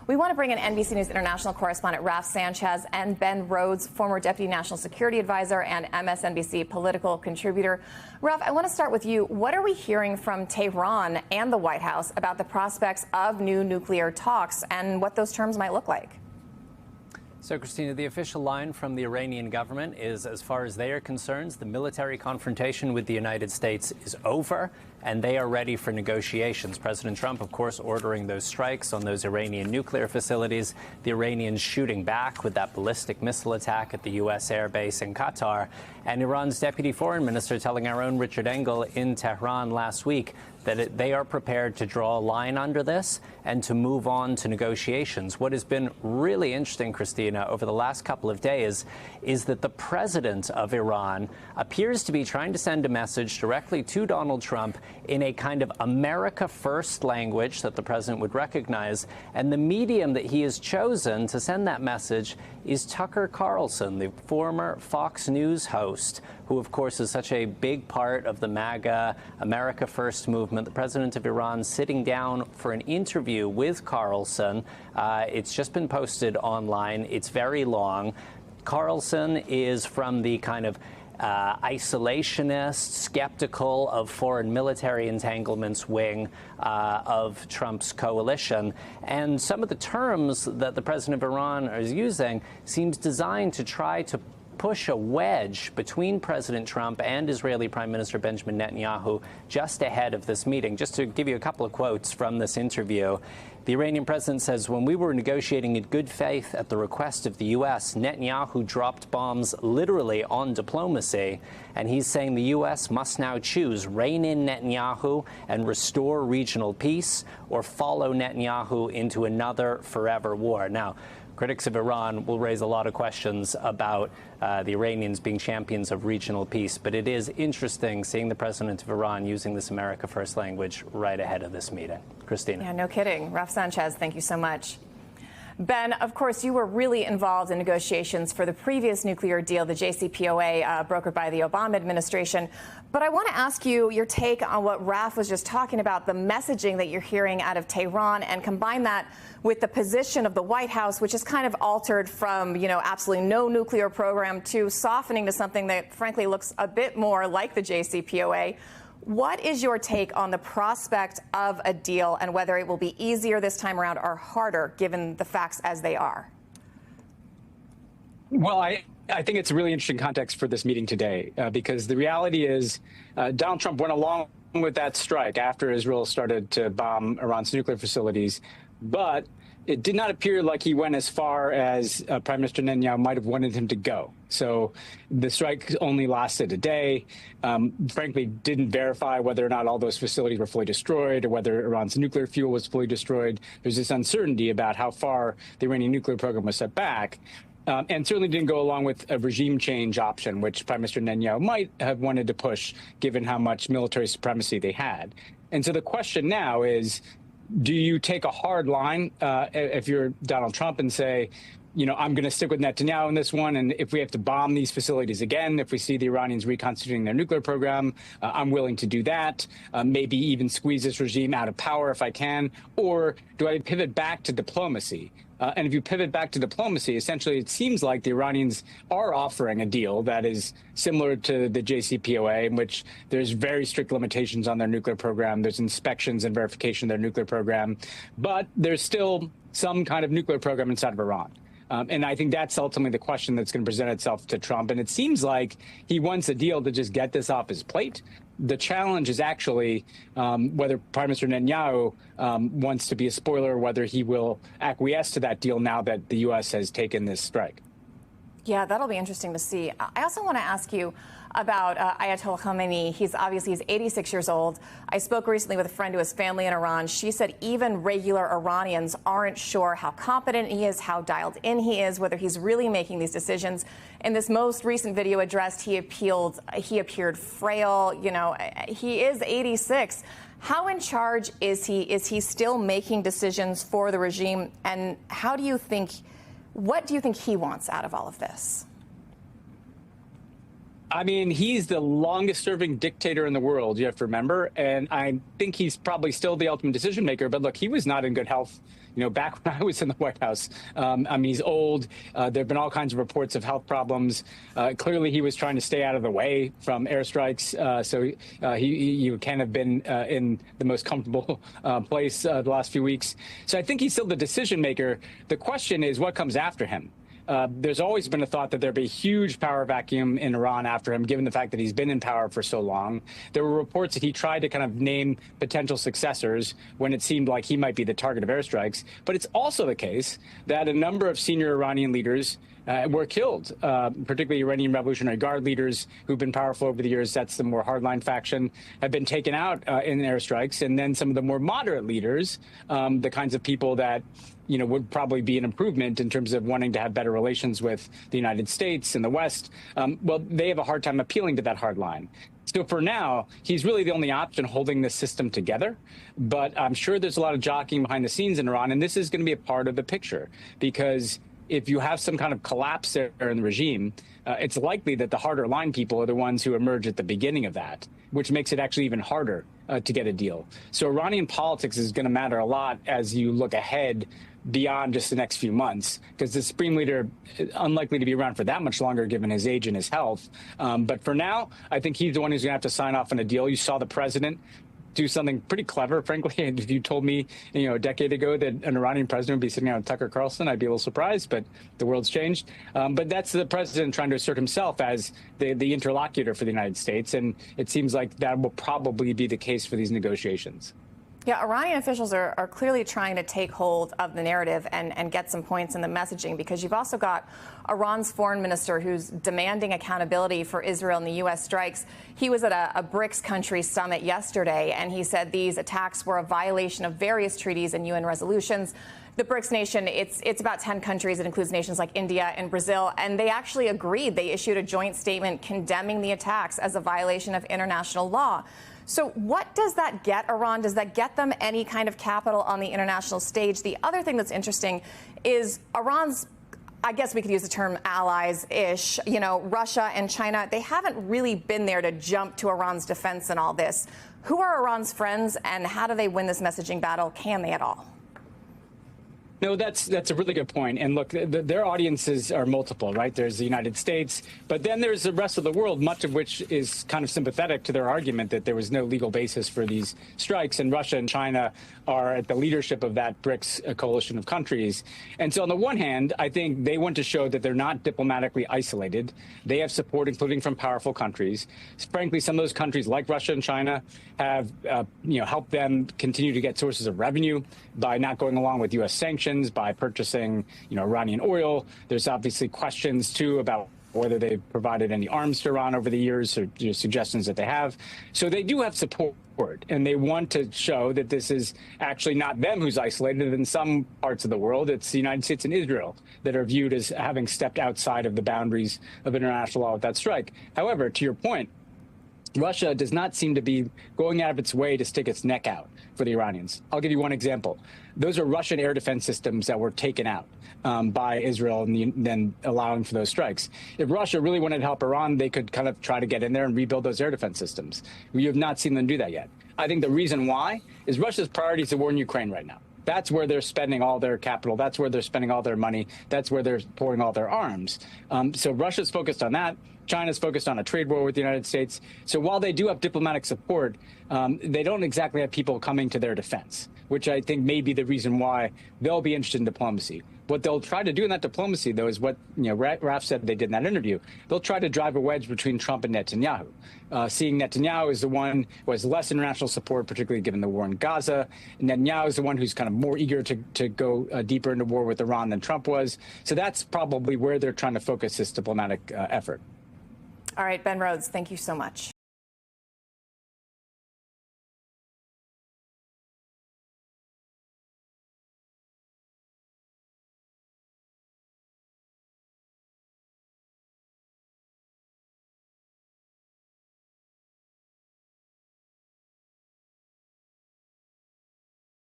We want to bring in NBC News international correspondent Raf Sanchez and Ben Rhodes, former Deputy National Security Advisor and MSNBC political contributor. Raf, I want to start with you. What are we hearing from Tehran and the White House about the prospects of new nuclear talks and what those terms might look like? So, Christina, the official line from the Iranian government is, as far as they are concerned, the military confrontation with the United States is over, and they are ready for negotiations. President Trump, of course, ordering those strikes on those Iranian nuclear facilities, the Iranians shooting back with that ballistic missile attack at the U.S. airbase in Qatar, and Iran's deputy foreign minister telling our own Richard Engel in Tehran last week that they are prepared to draw a line under this and to move on to negotiations. What has been really interesting, Christina, over the last couple of days is that the president of Iran appears to be trying to send a message directly to Donald Trump in a kind of America First language that the president would recognize. And the medium that he has chosen to send that message is Tucker Carlson, the former Fox News host, who, of course, is such a big part of the MAGA America First movement. The president of Iran sitting down for an interview with Carlson. It's just been posted online. It's very long. Carlson is from the kind of isolationist, skeptical of foreign military entanglements wing of Trump's coalition. And some of the terms that the president of Iran is using seems designed to try to push a wedge between President Trump and Israeli Prime Minister Benjamin Netanyahu just ahead of this meeting. Just to give you a couple of quotes from this interview, the Iranian president says, "When we were negotiating in good faith at the request of the U.S., Netanyahu dropped bombs literally on diplomacy." And he's saying the U.S. must now choose rein in Netanyahu and restore regional peace, or follow Netanyahu into another forever war. Now, critics of Iran will raise a lot of questions about the Iranians being champions of regional peace, but it is interesting seeing the president of Iran using this America First language right ahead of this meeting. Christina. Yeah, no kidding. Raf Sanchez, thank you so much. Ben, of course, you were really involved in negotiations for the previous nuclear deal, the JCPOA, brokered by the Obama administration. But I want to ask you your take on what Raf was just talking about, the messaging that you're hearing out of Tehran, and combine that with the position of the White House, which is kind of altered from, absolutely no nuclear program to softening to something that, frankly, looks a bit more like the JCPOA. What is your take on the prospect of a deal and whether it will be easier this time around or harder, given the facts as they are? Well, I think it's a really interesting context for this meeting today, because the reality is Donald Trump went along with that strike after Israel started to bomb Iran's nuclear facilities. But it did not appear like he went as far as Prime Minister Netanyahu might have wanted him to go. So the strike only lasted a day, frankly, didn't verify whether or not all those facilities were fully destroyed or whether Iran's nuclear fuel was fully destroyed. There's this uncertainty about how far the Iranian nuclear program was set back. And certainly didn't go along with a regime change option, which Prime Minister Netanyahu might have wanted to push, given how much military supremacy they had. And so the question now is, do you take a hard line if you're Donald Trump and say, I'm going to stick with Netanyahu in this one, and if we have to bomb these facilities again, if we see the Iranians reconstituting their nuclear program, I'm willing to do that, maybe even squeeze this regime out of power if I can, or do I pivot back to diplomacy? And if you pivot back to diplomacy, essentially it seems like the Iranians are offering a deal that is similar to the JCPOA, in which there's very strict limitations on their nuclear program. There's inspections and verification of their nuclear program, but there's still some kind of nuclear program inside of Iran. And I think that's ultimately the question that's going to present itself to Trump. And it seems like he wants a deal to just get this off his plate. The challenge is actually whether Prime Minister Netanyahu wants to be a spoiler, whether he will acquiesce to that deal now that the U.S. has taken this strike. Yeah, that'll be interesting to see. I also want to ask you about Ayatollah Khamenei. He's 86 years old. I spoke recently with a friend who has family in Iran. She said even regular Iranians aren't sure how competent he is, how dialed in he is, whether he's really making these decisions. In this most recent video addressed, he appeared frail. He is 86. How in charge is he? Is he still making decisions for the regime? And what do you think he wants out of all of this? I mean, he's the longest serving dictator in the world, you have to remember. And I think he's probably still the ultimate decision maker. But look, he was not in good health, back when I was in the White House. I mean, he's old. There have been all kinds of reports of health problems. Clearly, he was trying to stay out of the way from airstrikes. So he can't have been in the most comfortable place the last few weeks. So I think he's still the decision maker. The question is what comes after him? There's always been a thought that there'd be a huge power vacuum in Iran after him, given the fact that he's been in power for so long. There were reports that he tried to kind of name potential successors when it seemed like he might be the target of airstrikes. But it's also the case that a number of senior Iranian leaders were killed, particularly Iranian Revolutionary Guard leaders who've been powerful over the years. That's the more hardline faction, have been taken out in airstrikes. And then some of the more moderate leaders, the kinds of people that would probably be an improvement in terms of wanting to have better relations with the United States and the West. Well, they have a hard time appealing to that hard line. So for now, he's really the only option holding this system together. But I'm sure there's a lot of jockeying behind the scenes in Iran, and this is going to be a part of the picture because if you have some kind of collapse there in the regime, it's likely that the harder line people are the ones who emerge at the beginning of that, which makes it actually even harder to get a deal. So Iranian politics is going to matter a lot as you look ahead beyond just the next few months, because the supreme leader is unlikely to be around for that much longer given his age and his health. But for now, I think he's the one who's going to have to sign off on a deal. You saw the president do something pretty clever, frankly. And if you told me, a decade ago that an Iranian president would be sitting down with Tucker Carlson, I'd be a little surprised, but the world's changed. But that's the president trying to assert himself as the interlocutor for the United States. And it seems like that will probably be the case for these negotiations. Yeah, Iranian officials are clearly trying to take hold of the narrative and get some points in the messaging, because you've also got Iran's foreign minister who's demanding accountability for Israel and the U.S. strikes. He was at a BRICS country summit yesterday, and he said these attacks were a violation of various treaties and UN resolutions. The BRICS nation, it's about 10 countries. It includes nations like India and Brazil, and they actually agreed. They issued a joint statement condemning the attacks as a violation of international law. So what does that get Iran? Does that get them any kind of capital on the international stage? The other thing that's interesting is Iran's, I guess we could use the term allies-ish, Russia and China, they haven't really been there to jump to Iran's defense in all this. Who are Iran's friends, and how do they win this messaging battle? Can they at all? No, that's a really good point. And look, their audiences are multiple, right? There's the United States, but then there's the rest of the world, much of which is kind of sympathetic to their argument that there was no legal basis for these strikes. And Russia and China are at the leadership of that BRICS coalition of countries. And so on the one hand, I think they want to show that they're not diplomatically isolated. They have support, including from powerful countries. Frankly, some of those countries like Russia and China have helped them continue to get sources of revenue by not going along with U.S. sanctions, by purchasing, Iranian oil. There's obviously questions, too, about whether they've provided any arms to Iran over the years, or suggestions that they have. So they do have support, and they want to show that this is actually not them who's isolated. In some parts of the world, it's the United States and Israel that are viewed as having stepped outside of the boundaries of international law with that strike. However, to your point, Russia does not seem to be going out of its way to stick its neck out for the Iranians. I'll give you one example. Those are Russian air defense systems that were taken out by Israel and then allowing for those strikes. If Russia really wanted to help Iran, they could kind of try to get in there and rebuild those air defense systems. We have not seen them do that yet. I think the reason why is Russia's priority is the war in Ukraine right now. That's where they're spending all their capital. That's where they're spending all their money. That's where they're pouring all their arms. So Russia's focused on that. China's focused on a trade war with the United States. So while they do have diplomatic support, they don't exactly have people coming to their defense, which I think may be the reason why they'll be interested in diplomacy. What they'll try to do in that diplomacy, though, is what Raf said they did in that interview. They'll try to drive a wedge between Trump and Netanyahu, seeing Netanyahu as the one who has less international support, particularly given the war in Gaza. Netanyahu is the one who's kind of more eager to go deeper into war with Iran than Trump was. So that's probably where they're trying to focus this diplomatic effort. All right, Ben Rhodes, thank you so much.